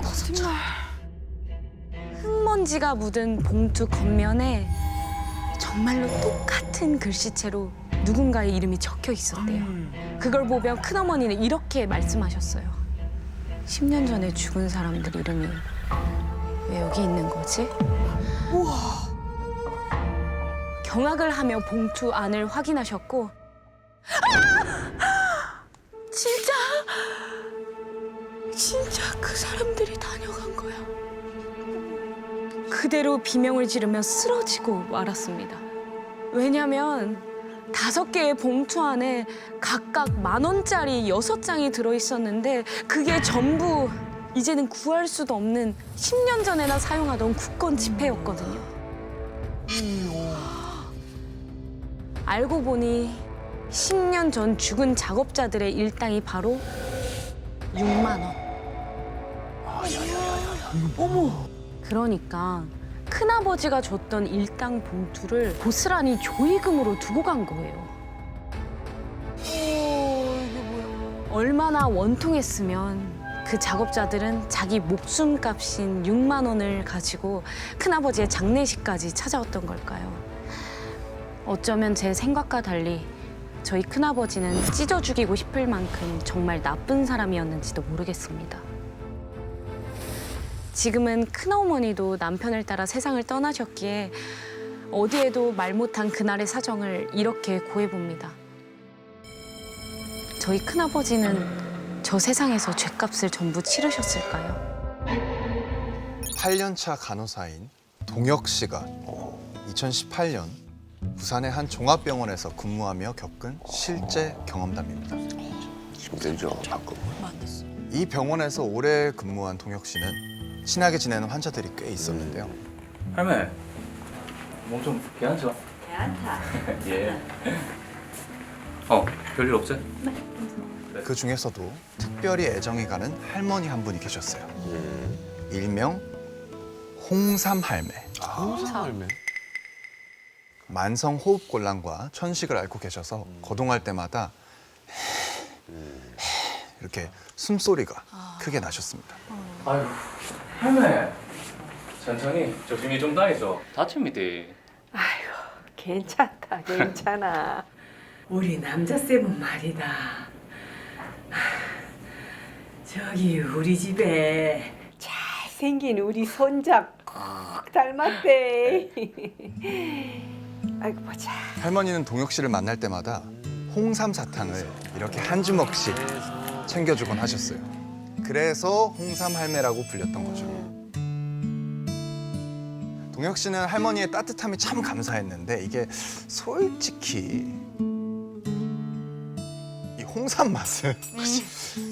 5장. 흙먼지가 묻은 봉투 겉면에 정말로 똑같은 글씨체로 누군가의 이름이 적혀 있었대요. 그걸 보면 큰어머니는 이렇게 말씀하셨어요. 10년 전에 죽은 사람들 이름이 왜 여기 있는 거지? 우와. 경악을 하며 봉투 안을 확인하셨고 진짜 그 사람들이 다녀간 거야. 그대로 비명을 지르며 쓰러지고 말았습니다. 왜냐면 5개의 봉투 안에 각각 10,000원짜리 6장이 들어있었는데 그게 전부 이제는 구할 수도 없는 10년 전에나 사용하던 국권 지폐였거든요. 알고 보니 10년 전 죽은 작업자들의 일당이 바로 6만 원. 어머. 그러니까 큰아버지가 줬던 일당 봉투를 고스란히 조의금으로 두고 간 거예요. 이게 뭐야? 얼마나 원통했으면 그 작업자들은 자기 목숨값인 6만 원을 가지고 큰아버지의 장례식까지 찾아왔던 걸까요? 어쩌면 제 생각과 달리 저희 큰아버지는 찢어 죽이고 싶을 만큼 정말 나쁜 사람이었는지도 모르겠습니다. 지금은 큰어머니도 남편을 따라 세상을 떠나셨기에 어디에도 말 못한 그날의 사정을 이렇게 고해봅니다. 저희 큰아버지는 저 세상에서 죗값을 전부 치르셨을까요? 8년차 간호사인 동혁 씨가 2018년 부산의 한 종합병원에서 근무하며 겪은 실제 경험담입니다. 힘들죠, 가끔. 이 병원에서 오래 근무한 동혁 씨는 친하게 지내는 환자들이 꽤 있었는데요. 할매, 몸 좀 괜찮죠? 괜찮다. 예. 별일 없어요? 그 중에서도 특별히 애정이 가는 할머니 한 분이 계셨어요. 일명 홍삼 할매. 홍삼 할매? 만성 호흡곤란과 천식을 앓고 계셔서 거동할 때마다 이렇게 숨소리가 크게 나셨습니다. 아유, 할매. 천천히 조심히 좀 다니죠. 다칩니다. 아이고, 괜찮다, 괜찮아. 우리 남자쌤은 말이다. 저기 우리 집에 잘생긴 우리 손자 꼭 닮았대. 아이고 보자. 할머니는 동혁 씨를 만날 때마다 홍삼 사탕을 이렇게 한 주먹씩 챙겨주곤 하셨어요. 그래서 홍삼 할매라고 불렸던 거죠. 동혁 씨는 할머니의 따뜻함이 참 감사했는데 이게 솔직히 이 홍삼 맛은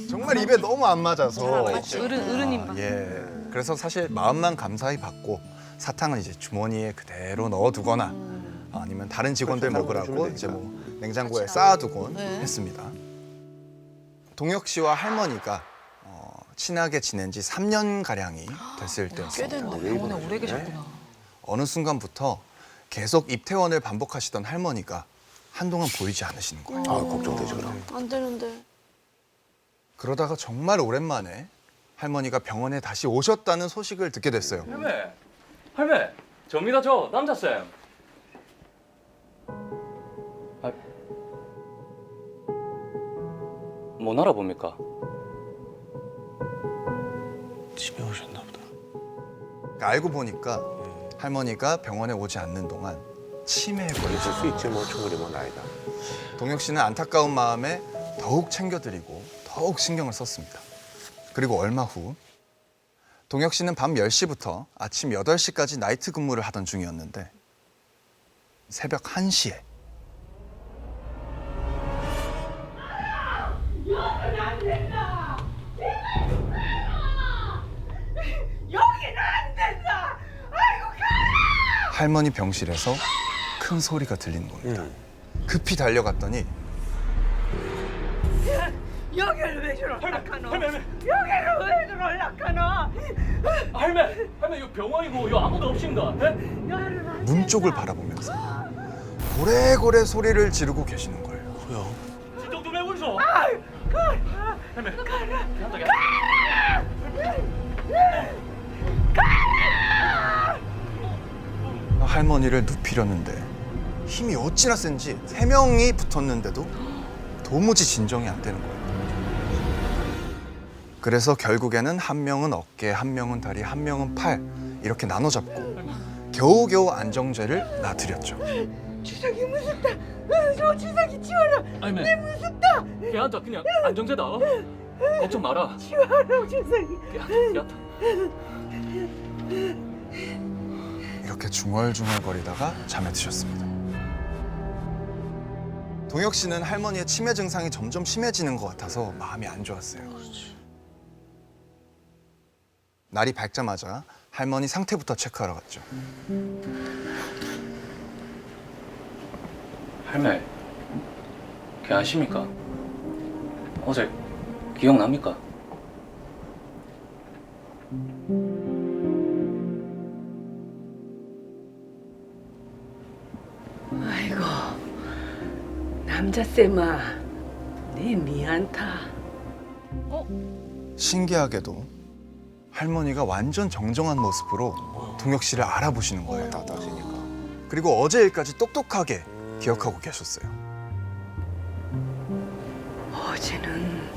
정말 입에 너무 안 맞아서 어른 입맛. 예. 그래서 사실 마음만 감사히 받고 사탕은 이제 주머니에 그대로 넣어두거나 아니면 다른 직원들 먹으라고 이제 뭐 냉장고에 쌓아두곤 했습니다. 동혁 씨와 할머니가 친하게 지낸 지 3년 가량이 됐을 때였습니다. 꽤 됐네. 병원에 오래 계셨구나. 어느 순간부터 계속 입퇴원을 반복하시던 할머니가 한동안 보이지 않으시는 거예요. 걱정되죠, 그럼. 안 되는데. 그러다가 정말 오랜만에 할머니가 병원에 다시 오셨다는 소식을 듣게 됐어요. 할매, 접니다 저 남자쌤. 못 알아봅니까? 집에 오셨나 보다. 알고 보니까 할머니가 병원에 오지 않는 동안 치매에 걸리실 수 있지, 뭐 충분히 나이다. 동혁 씨는 안타까운 마음에 더욱 챙겨드리고 더욱 신경을 썼습니다. 그리고 얼마 후 동혁 씨는 밤 10시부터 아침 8시까지 나이트 근무를 하던 중이었는데 새벽 1시에 여기는 안 된다. 아이고 가라. 할머니 병실에서 큰 소리가 들리는 겁니다. 급히 달려갔더니 여기를 왜 저럴락하노? 여기를 왜 저럴락하노? 할매, 이거 병원이고 이거 아무도 없습니다. 문 쪽을 바라보면서 고래고래 소리를 지르고 계시는 거예요. 뭐야? 진정 좀 해보이소. 할매, 가라. 할머니를 눕히려는데 힘이 어찌나 센지 3명이 붙었는데도 도무지 진정이 안 되는 거예요. 그래서 결국에는 한 명은 어깨, 한 명은 다리, 한 명은 팔 이렇게 나눠 잡고 겨우겨우 안정제를 놔드렸죠. 주석이 무섭다. 저 주석이 치워라. 아니면 내 무섭다. 걔한테 그냥 안정제다. 걱정 마라. 치워라 주석이. 야, 이렇게 중얼중얼거리다가 잠에 드셨습니다. 동혁 씨는 할머니의 치매 증상이 점점 심해지는 것 같아서 마음이 안 좋았어요. 날이 밝자마자 할머니 상태부터 체크하러 갔죠. 할매, 걔 아십니까? 어제 기억납니까? 아이고 남자쌤아, 내 미안타. 신기하게도 할머니가 완전 정정한 모습으로 동혁 씨를 알아보시는 거예요. 그리고 어제 일까지 똑똑하게 기억하고 계셨어요. 어제는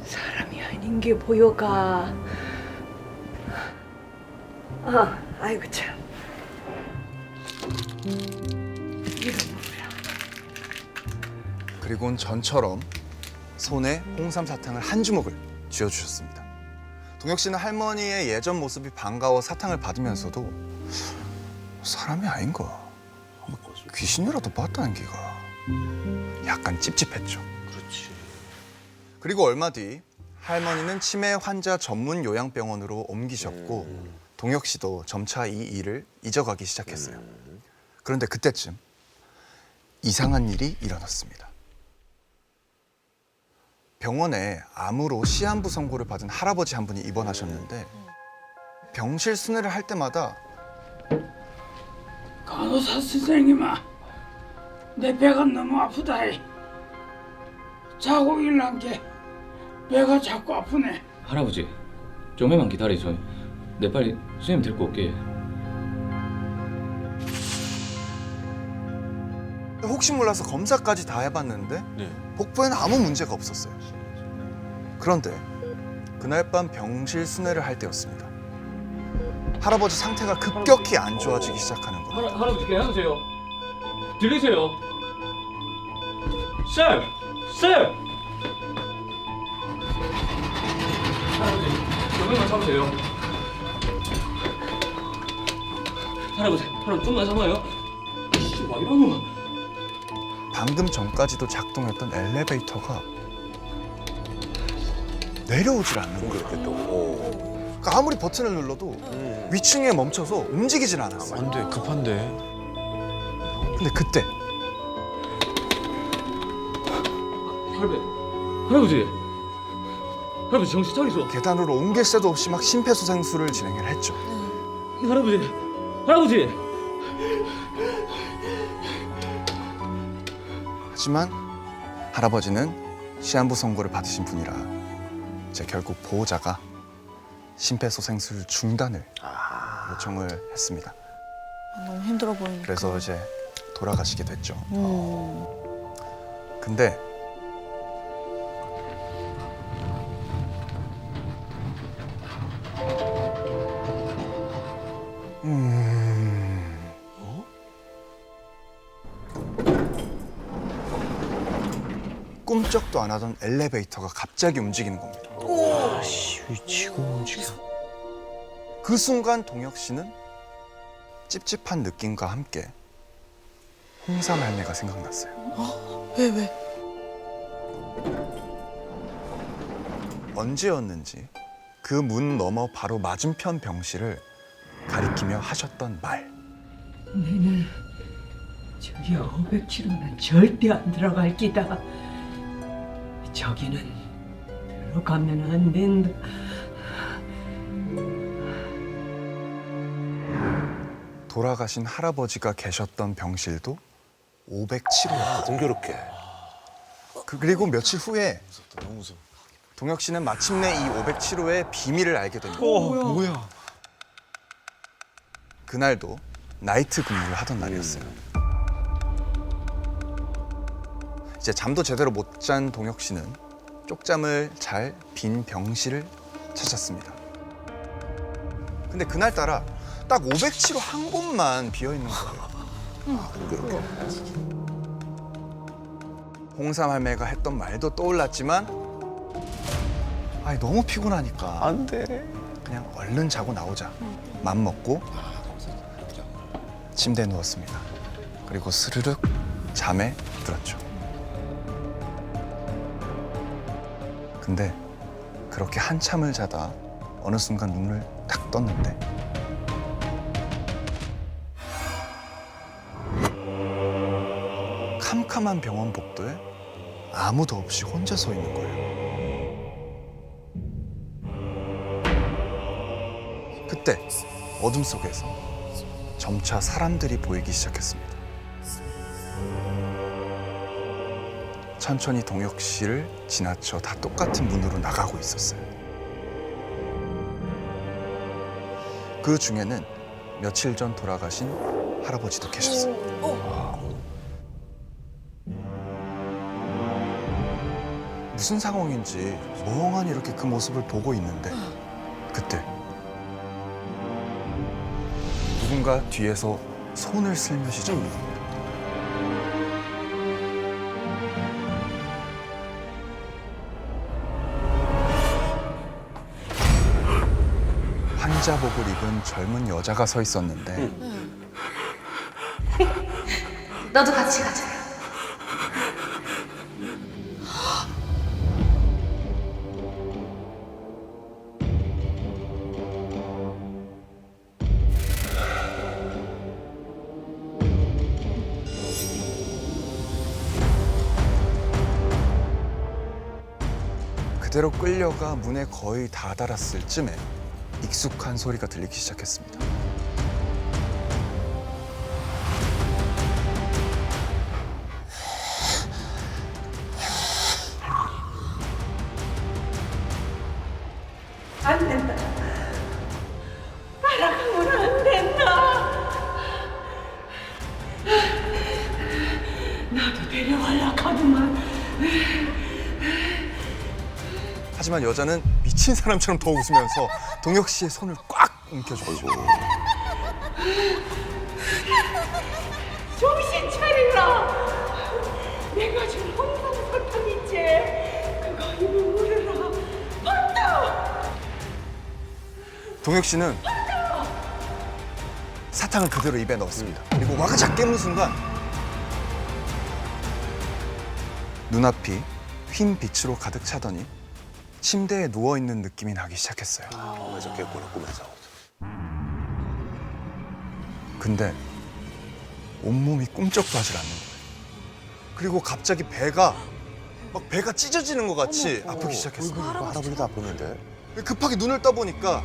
사람이 아닌 게 보여가. 아이고 참. 이건 뭐야? 그리고는 전처럼 손에 홍삼 사탕을 한 주먹을 쥐어주셨습니다. 동혁 씨는 할머니의 예전 모습이 반가워 사탕을 받으면서도 사람이 아닌가? 귀신이라도 봤다는 기가 약간 찝찝했죠. 그렇지. 그리고 얼마 뒤 할머니는 치매 환자 전문 요양병원으로 옮기셨고 동혁 씨도 점차 이 일을 잊어가기 시작했어요. 그런데 그때쯤 이상한 일이 일어났습니다. 병원에 암으로 시한부 선고를 받은 할아버지 한 분이 입원하셨는데 병실 순회를 할 때마다 간호사 선생님아, 내 배가 너무 아프다. 자고 일어난 게 배가 자꾸 아프네. 할아버지, 좀만 기다리소. 내 빨리 선생님 데리고 올게. 혹시 몰라서 검사까지 다 해봤는데 복부에는 아무 문제가 없었어요. 그런데 그날 밤 병실 순회를 할 때였습니다. 할아버지 상태가 급격히 안 좋아지기 시작하는 거예요. 할아버지 괜찮으세요? 들리세요? 쌤! 쌤! 할아버지, 조금만 참으세요. 할아버지, 좀만 참아요. 씨, 와 이러노. 방금 전까지도 작동했던 엘리베이터가 내려오질 않는 거예요. 그러니까 아무리 버튼을 눌러도 위층에 멈춰서 움직이질 않았어요. 안 돼, 급한데. 근데 그때 할아버지 정신 차리소. 계단으로 옮길 새도 없이 막 심폐소생술을 진행을 했죠. 할아버지. 하지만 할아버지는 시한부 선고를 받으신 분이라 이제 결국 보호자가 심폐소생술 중단을 요청을 했습니다. 너무 힘들어 보이니까. 그래서 이제 돌아가시게 됐죠. 근데 꿈쩍도 안 하던 엘리베이터가 갑자기 움직이는 겁니다. 위치고 움직여. 그 순간 동혁 씨는 찝찝한 느낌과 함께 홍삼 할매가 생각났어요. 왜? 언제였는지 그 문 너머 바로 맞은편 병실을 가리키며 하셨던 말. 너는 저기 507호는 절대 안 들어갈 기다. 저기는 들어가면 안 된다. 돌아가신 할아버지가 계셨던 병실도 507호였거든요. 공교롭게. 그리고 며칠 후에 너무 무서워. 동혁 씨는 마침내 이 507호의 비밀을 알게 됩니다. 뭐야? 그날도 나이트 근무를 하던 날이었어요. 이제 잠도 제대로 못 잔 동혁 씨는 쪽잠을 잘 빈 병실을 찾았습니다. 근데 그날따라 딱 507호 한 곳만 비어 있는 거예요. 홍삼 할매가 했던 말도 떠올랐지만 아니 너무 피곤하니까 안 돼. 그냥 얼른 자고 나오자. 맘 먹고 침대에 누웠습니다. 그리고 스르륵 잠에 들었죠. 근데 그렇게 한참을 자다 어느 순간 눈을 딱 떴는데 캄캄한 병원 복도에 아무도 없이 혼자 서 있는 거예요. 그때 어둠 속에서 점차 사람들이 보이기 시작했습니다. 천천히 동혁 씨를 지나쳐 다 똑같은 문으로 나가고 있었어요. 그 중에는 며칠 전 돌아가신 할아버지도 계셨어요. 무슨 상황인지 멍하니 이렇게 그 모습을 보고 있는데 그때 누군가 뒤에서 손을 슬며시 잡는 환자복을 입은 젊은 여자가 서 있었는데 너도 같이 가자. 그대로 끌려가 문에 거의 다다랐을 쯤에 익숙한 소리가 들리기 시작했습니다. 안 된다. 따라가면 안 된다. 나도 데려가려고 하더만. 하지만 여자는 미친 사람처럼 더 웃으면서 동혁 씨의 손을 꽉 움켜쥐고 정신 차리라. 내가 준 홍삼 사탕 있지? 그거 이미 모르라. 헌다. 동혁 씨는 사탕을 그대로 입에 넣었습니다. 그리고 와그작 깨문 순간 눈앞이 휜 빛으로 가득 차더니 침대에 누워있는 느낌이 나기 시작했어요. 꿈에서 깼구나, 꿈에서. 근데 온몸이 꿈쩍도 하질 않는 거예요. 그리고 갑자기 배가 찢어지는 것 같이 아프기 시작했어요. 할아버지도 아프는데. 급하게 눈을 떠보니까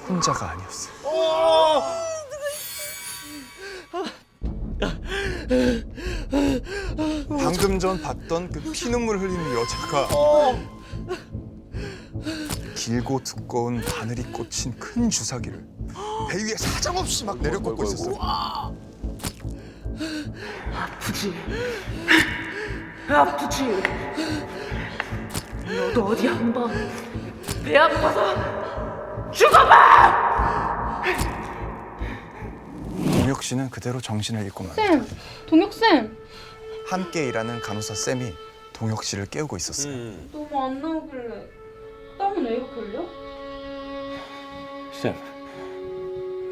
혼자가 아니었어요. 방금 전 봤던 그 피눈물 흘리는 여자가 길고 두꺼운 바늘이 꽂힌 큰 주사기를 배 위에 사정없이 막 내려꽂고 있었어요. 아프지? 아프지? 너도 어디 한번 배 아파서 죽어봐! 동혁 씨는 그대로 정신을 잃고 맙니다. 쌤, 동혁 쌤. 함께 일하는 간호사 쌤이 동혁 씨를 깨우고 있었어요. 너무 안 나오길래 땀은 왜 이렇게 흘려? 쌤,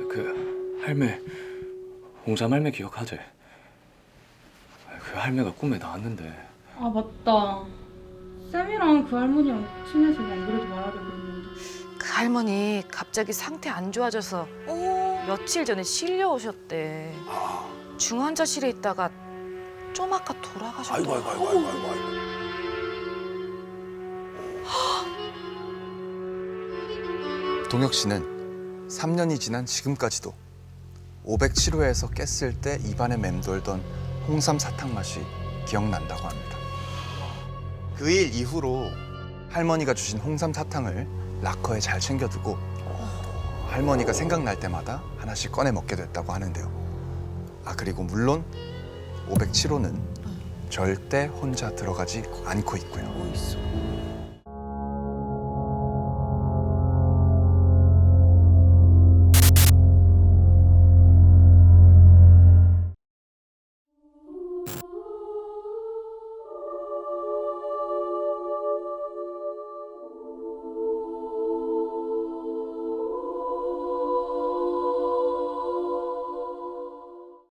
그 할매, 홍삼 할매 기억하지? 그 할매가 꿈에 나왔는데. 아 맞다. 쌤이랑 그 할머니랑 친해서 안 그러지 말하려고 했는데. 그 할머니 갑자기 상태 안 좋아져서 며칠 전에 실려오셨대. 중환자실에 있다가 좀 아까 돌아가셨대. 아이고. 동혁 씨는 3년이 지난 지금까지도 507호에서 깼을 때 입안에 맴돌던 홍삼 사탕 맛이 기억난다고 합니다. 그 일 이후로 할머니가 주신 홍삼 사탕을 락커에 잘 챙겨두고 할머니가 생각날 때마다 하나씩 꺼내 먹게 됐다고 하는데요. 아 그리고 물론 507호는 절대 혼자 들어가지 않고 있고요.